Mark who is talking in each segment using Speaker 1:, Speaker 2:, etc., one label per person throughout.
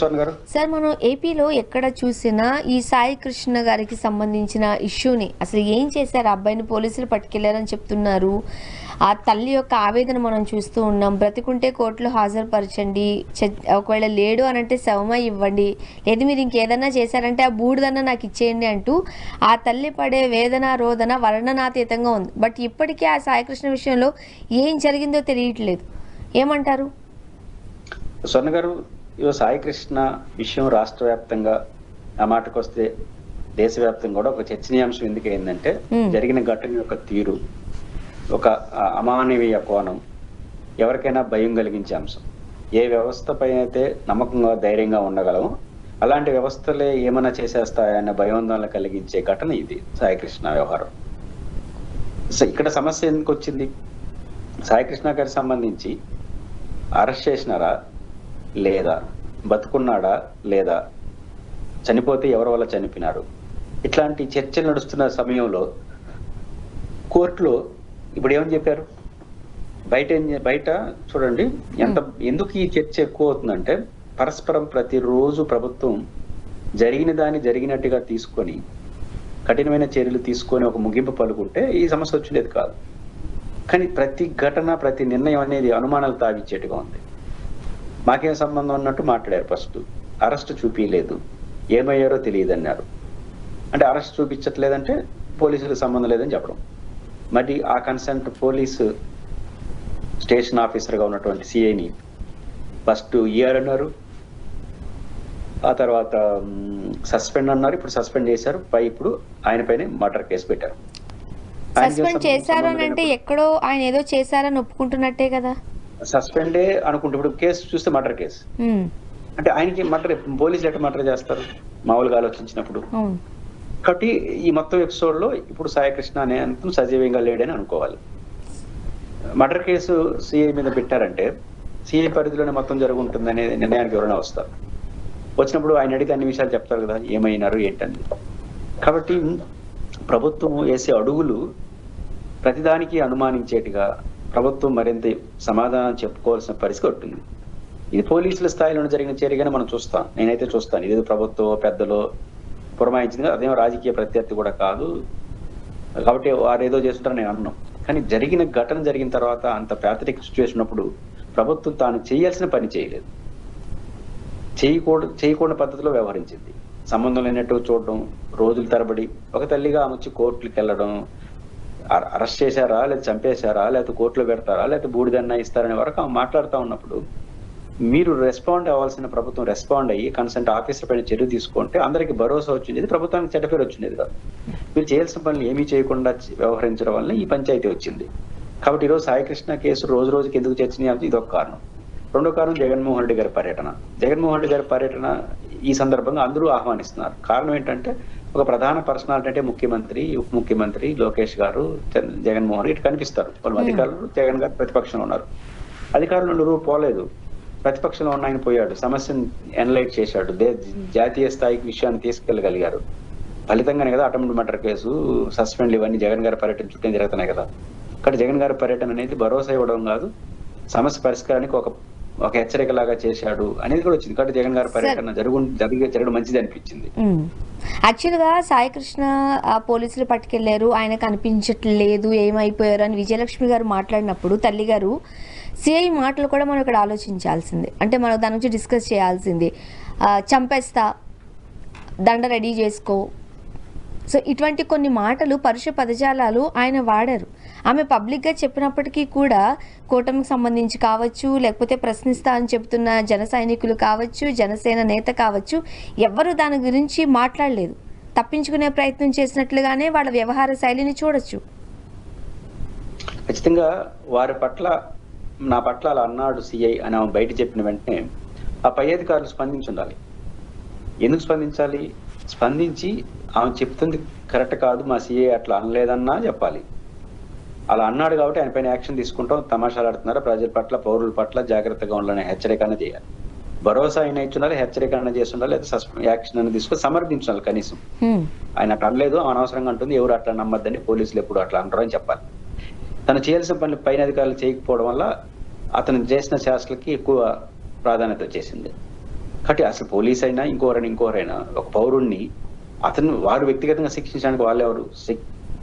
Speaker 1: Sir, మనం ఏపీలో ఎక్కడ చూసినా ఈ సాయి కృష్ణ గారికి సంబంధించిన ఇష్యూని అసలు ఏం చేశారు, అబ్బాయిని పోలీసులు పట్టుకెళ్లారని చెప్తున్నారు. ఆ తల్లి యొక్క ఆవేదన మనం చూస్తూ ఉన్నాం. బ్రతికుంటే కోర్టులో హాజరుపరచండి, ఒకవేళ లేడు అని అంటే శవమై ఇవ్వండి, లేదు మీరు ఇంకేదన్నా చేశారంటే ఆ బూడిదన్నా నాకు ఇచ్చేయండి అంటూ ఆ తల్లి పడే వేదన రోదన వర్ణనాతీతంగా ఉంది. బట్ ఇప్పటికీ ఆ సాయికృష్ణ విషయంలో ఏం జరిగిందో తెలియట్లేదు. ఏమంటారు
Speaker 2: స్వర్ణ గారు? సాయికృష్ణ విషయం రాష్ట్ర వ్యాప్తంగా, ఆ మాటకు వస్తే దేశవ్యాప్తంగా కూడా ఒక చర్చనీయాంశం ఎందుకు అయిందంటే, జరిగిన ఘటన యొక్క తీరు, ఒక అమానవీయ కోణం, ఎవరికైనా భయం కలిగించే అంశం. ఏ వ్యవస్థ పైన అయితే నమ్మకంగా ధైర్యంగా ఉండగలము, అలాంటి వ్యవస్థలే ఏమైనా చేసేస్తాయన్న భయోందోళన కలిగించే ఘటన ఇది సాయికృష్ణ వ్యవహారం. సో ఇక్కడ సమస్య ఎందుకు వచ్చింది? సాయికృష్ణ గారికి సంబంధించి అరెస్ట్ చేసినారా లేదా, బతుకున్నాడా లేదా, చనిపోతే ఎవరి వల్ల చనిపోయినారు, ఇట్లాంటి చర్చలు నడుస్తున్న సమయంలో కోర్టులో ఇప్పుడు ఏమని చెప్పారు? బయట చూడండి ఎందుకు ఈ చర్చ ఎక్కువ అవుతుందంటే, పరస్పరం ప్రతిరోజు ప్రభుత్వం జరిగిన దాన్ని జరిగినట్టుగా తీసుకొని కఠినమైన చర్యలు తీసుకొని ఒక ముగింపు పలుకుంటే ఈ సమస్య వచ్చేది కాదు. కానీ ప్రతి ఘటన, ప్రతి నిర్ణయం అనేది అనుమానాలు తావిచ్చేట్టుగా ఉంది. మాకేం సంబంధం అన్నట్టు మాట్లాడారు. ఫస్ట్ అరెస్ట్ చూపించలేదు, ఏమయ్యారో తెలియదు అన్నారు. అంటే అరెస్ట్ చూపించట్లేదంటే పోలీసులకు సంబంధం లేదని చెప్పడం. మరి ఆ కన్సర్న్ పోలీసు స్టేషన్ ఆఫీసర్గా ఉన్నటువంటి సిఐని ఫస్ట్ ఇయర్ అన్నారు, ఆ తర్వాత సస్పెండ్ అన్నారు, ఇప్పుడు సస్పెండ్ చేశారు. ఇప్పుడు ఆయన పైన మర్డర్ కేసు పెట్టారు.
Speaker 1: సస్పెండ్ చేశారు అని అంటే ఎక్కడో ఆయన ఏదో చేశారని ఒప్పుకుంటున్నట్టే కదా.
Speaker 2: సస్పెండే అనుకుంటే ఇప్పుడు కేసు చూస్తే మర్డర్ కేసు అంటే ఆయనకి మర్డర్, పోలీసులు ఎట్లా మర్డర్ చేస్తారు మామూలుగా ఆలోచించినప్పుడు. కాబట్టి ఈ మొత్తం ఎపిసోడ్ లో ఇప్పుడు సాయికృష్ణ అనే అంతం సజీవంగా లేడని అనుకోవాలి. మర్డర్ కేసు సిఐ మీద పెట్టారంటే సిఐ పరిధిలోనే మొత్తం జరుగుతుంటుంది అనే నిర్ణయానికి ఎవరైనా వస్తారు. వచ్చినప్పుడు ఆయన అడిగితే అన్ని విషయాలు చెప్తారు కదా, ఏమైనారు ఏంటని. కాబట్టి ప్రభుత్వం వేసే అడుగులు ప్రతిదానికి అనుమానించేట్టుగా ప్రభుత్వం మరింత సమాధానం చెప్పుకోవాల్సిన పరిస్థితి ఉంటుంది. ఇది పోలీసుల స్థాయిలో జరిగిన చర్యగానే మనం చూస్తాం. నేనైతే చూస్తాను, ఇదేదో ప్రభుత్వం పెద్దలో పురమాయించింది, అదేమో రాజకీయ ప్రత్యర్థి కూడా కాదు కాబట్టి వారు ఏదో చేస్తుంటారని నేను అన్నాను. కానీ జరిగిన ఘటన జరిగిన తర్వాత అంత ప్యాథటిక్ సిచ్యువేషన్ ఉన్నప్పుడు ప్రభుత్వం తాను చేయాల్సిన పని చేయలేదు, చేయకూడని పద్ధతిలో వ్యవహరించింది. సంబంధం లేనట్టు చూడడం, రోజుల తరబడి ఒక తల్లిగా ఆమె వచ్చి కోర్టులకు వెళ్ళడం, అరెస్ట్ చేశారా లేదా చంపేశారా లేకపోతే కోర్టులో పెడతారా లేకపోతే బూడిదన్నా ఇస్తారనే వరకు ఆమె మాట్లాడుతూ ఉన్నప్పుడు మీరు రెస్పాండ్ అవ్వాల్సిన ప్రభుత్వం రెస్పాండ్ అయ్యి కన్సర్న్ ఆఫీసర్ పైన చర్య తీసుకుంటే అందరికి భరోసా వచ్చింది, ప్రభుత్వానికి చెడ్డ పేరు వచ్చింది కాదు. మీరు చేయాల్సిన పనులు ఏమీ చేయకుండా వ్యవహరించడం వల్ల ఈ పంచాయతీ వచ్చింది. కాబట్టి ఈరోజు సాయికృష్ణ కేసు రోజు రోజుకి ఎందుకు చర్చనీయాంశం, ఇది ఒక కారణం. రెండో కారణం జగన్మోహన్ రెడ్డి గారి పర్యటన. జగన్మోహన్ రెడ్డి గారి పర్యటన ఈ సందర్భంగా అందరూ ఆహ్వానిస్తున్నారు. కారణం ఏంటంటే, ఒక ప్రధాన పర్సనాలిటీ అంటే ముఖ్యమంత్రి, ఉప ముఖ్యమంత్రి లోకేష్ గారు, జగన్మోహన్ రెడ్డి కనిపిస్తారు. వాళ్ళు అధికారులు, జగన్ గారు ప్రతిపక్షంలో ఉన్నారు. అధికారులు నువ్వు పోలేదు, ప్రతిపక్షంలో ఉన్న ఆయన పోయాడు, సమస్యను ఎనలైట్ చేశాడు, జాతీయ స్థాయికి విషయాన్ని తీసుకెళ్లగలిగారు. ఫలితంగానే కదా అటెంప్ట్ మర్డర్ కేసు, సస్పెండ్ ఇవన్నీ జగన్ గారి పర్యటన చుట్టూ జరుగుతున్నాయి కదా. కాబట్టి జగన్ గారి పర్యటన అనేది భరోసా ఇవ్వడం కాదు, సమస్య పరిష్కారానికి ఒక హెచ్చరిక లాగా చేశాడు అనేది కూడా వచ్చింది. కాబట్టి జగన్ గారి పర్యటన జరగడం మంచిది అనిపించింది.
Speaker 1: యాక్చువల్గా సాయికృష్ణ పోలీసులు పట్టుకెళ్లారు, ఆయన కనిపించట్లేదు, ఏమైపోయారు అని విజయలక్ష్మి గారు మాట్లాడినప్పుడు తల్లి గారు సిఐ మాటలు కూడా మనం ఇక్కడ ఆలోచించాల్సింది. అంటే మనం దాని నుంచి డిస్కస్ చేయాల్సింది. చంపేస్తా, దండ రెడీ చేసుకో, సో ఇటువంటి కొన్ని మాటలు, పరుష పదజాలాలు ఆయన వాడారు. ఆమె పబ్లిక్గా చెప్పినప్పటికీ కూడా కూటమికి సంబంధించి కావచ్చు, లేకపోతే ప్రశ్నిస్తా అని చెప్తున్న జన సైనికులు కావచ్చు, జనసేన నేత కావచ్చు, ఎవ్వరూ దాని గురించి మాట్లాడలేదు. తప్పించుకునే ప్రయత్నం చేసినట్లుగానే వాళ్ళ వ్యవహార శైలిని చూడొచ్చు.
Speaker 2: ఖచ్చితంగా వారి పట్ల, నా పట్ల అలా అన్నాడు సిఐ అని ఆమె బయట చెప్పిన వెంటనే ఆ పై అధికారులు స్పందించి ఉండాలి. ఎందుకు స్పందించాలి? స్పందించి ఆమె చెప్తుంది కరెక్ట్ కాదు, మా సిఐ అట్లా అనలేదన్నా చెప్పాలి. అలా అన్నాడు కాబట్టి ఆయన పైన యాక్షన్ తీసుకుంటాం, తమాషాలు ఆడుతున్నారు, ప్రజల పట్ల పౌరుల పట్ల జాగ్రత్తగా ఉండాలని హెచ్చరికన చేయాలి. భరోసా అయినా ఇచ్చుండాలి, హెచ్చరికన చేస్తుండాలి, లేదా యాక్షన్ అని తీసుకొని సమర్థించాలి. కనీసం ఆయన అట్లా అనలేదు, అనవసరంగా అంటుంది, ఎవరు అట్లా నమ్మద్దని, పోలీసులు ఎప్పుడు అట్లా అంటారు అని చెప్పాలి. తను చేయాల్సిన పనులు పైన అధికారులు చేయకపోవడం వల్ల అతను చేసిన శాస్త్రలకి ఎక్కువ ప్రాధాన్యత వచ్చేసింది. కాబట్టి అసలు పోలీస్ అయినా ఇంకోరైనా ఒక పౌరుణ్ణి వారు వ్యక్తిగతంగా శిక్షించడానికి వాళ్ళెవరు?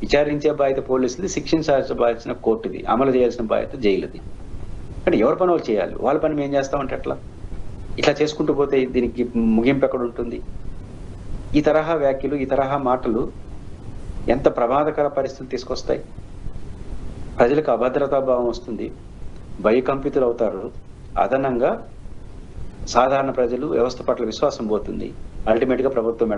Speaker 2: విచారించే బాధ్యత పోలీసుది, శిక్షించాల్సిన బాధ్యత కోర్టుది, అమలు చేయాల్సిన బాధ్యత జైలుది. అంటే ఎవరి పని వాళ్ళు చేయాలి. వాళ్ళ పని మేము చేస్తామంటే ఎట్లా? ఇట్లా చేసుకుంటూ పోతే దీనికి ముగింపు ఎక్కడ ఉంటుంది? ఈ తరహా వ్యాఖ్యలు, ఈ తరహా మాటలు ఎంత ప్రమాదకర పరిస్థితులు తీసుకొస్తాయి. ప్రజలకు అభద్రతా భావం వస్తుంది, భయకంపితులు అవుతారు. అదనంగా సాధారణ ప్రజలు వ్యవస్థ పట్ల విశ్వాసం పోతుంది. అల్టిమేట్ గా ప్రభుత్వం